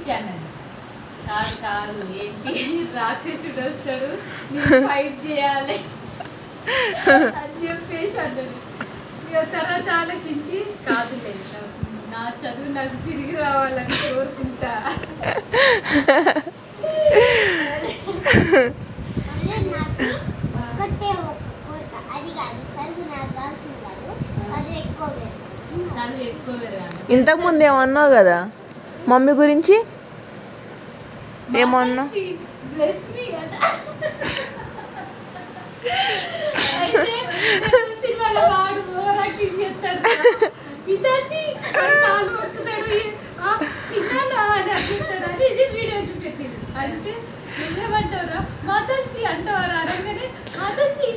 చిట్టి అన్నది. కాదు కాదు ఏంటి రాక్షసుడు వస్తాడు నేను ఫైట్ చేయాలి అని చెప్పేసి అన్నది. ఇక తర్వాత ఆలోచించి కాదులే నా చదువు నాకు తిరిగి రావాలని కోరుకుంటా. ఇంతకు ముందు ఏమన్నావు కదా మమ్మీ గురించి, ఏమన్నా? అంటే నువ్వేమంటావురా మాతాశ్రీ అంటావారా అనగానే మాతాశ్రీ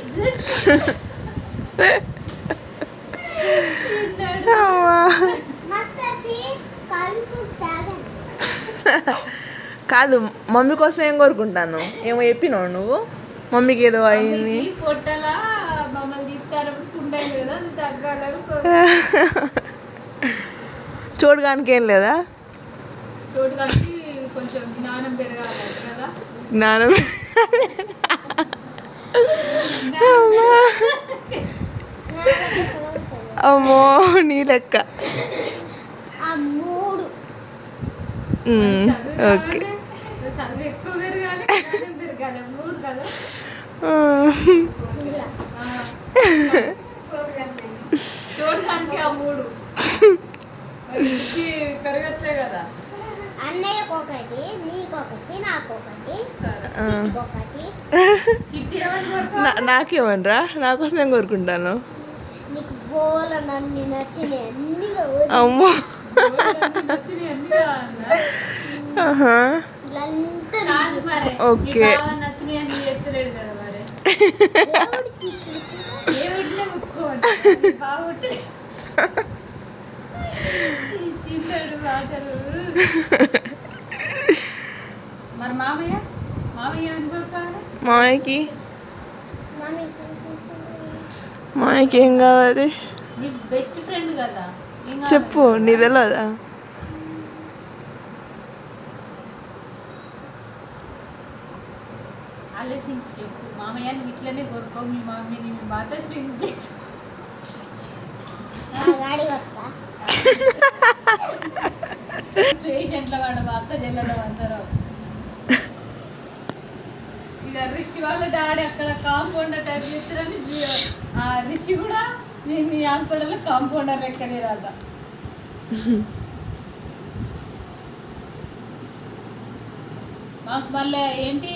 కాదు మమ్మీ కోసం ఏం కోరుకుంటాను? ఏమో చెప్పినావు నువ్వు మమ్మీకి ఏదో అయింది. పొట్టలా మమ్మల్ని తీసుకుంటాయి కదా తగ్గాలని చూడడానికి ఏం లేదా? చూడడానికి కొంచెం జ్ఞానం పెరగాలి కదా. జ్ఞానం అమ్మో నీ లెక్క. ఓకే చదువు ఎక్కువ పెరగాలి పెరగాలి మూడు కదా. చూడడానికి ఆ మూడు పెరగట్లే కదా. అన్నయ్యకు ఒకటి, నీకొకటి, నాకొకటి, చిట్టి నాకేమనరా? నా కోసం ఏం కోరుకుంటాను? నీకు బోలన్నీ నచ్చినాయి అన్ని. అమ్మో ఓకే నచ్చినాయి అన్ని చెప్తలేడు కదా మరి. దేవుడినే ఒప్పుకోండి బాగుంటే చూసాడు మాటలు. మరి మామయ్య మామయ్య ఏమని కోరుకోవాలి? మామయ్యకి ఏం కావాలి? నీ బెస్ట్ ఫ్రెండ్ కదా, చెప్పు. నీ తెలియదా? ఆలోచించి చెప్పు. మామయ్య నువ్వు ఇట్లనే కోరుకో, మీ మమ్మీని మీ మాతాశ్రీ పేషెంట్ల వాడ మా అక్క చెల్లెలు అందరూ. ఇక రిషి వాళ్ళ డాడీ అక్కడ కాంపౌండర్ టైప్ చేస్తారని ఆ రిషి కూడా నేను మీ హాస్పిటల్లో కాంపౌండర్ లెక్కనే రాద. మాకు మళ్ళీ ఏంటి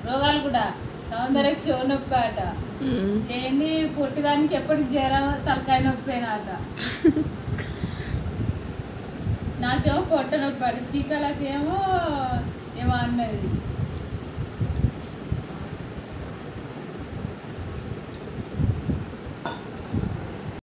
రోగాలు కూడా సౌందర్యకి షో నొప్పి అట, ఏంది పొట్టిదానికి ఎప్పటికి జ్వరం తలకాయ నొప్పి అట. నాకేమో పొట్ట నొప్పి అట, శ్రీకళకేమో ఏమో అన్నది.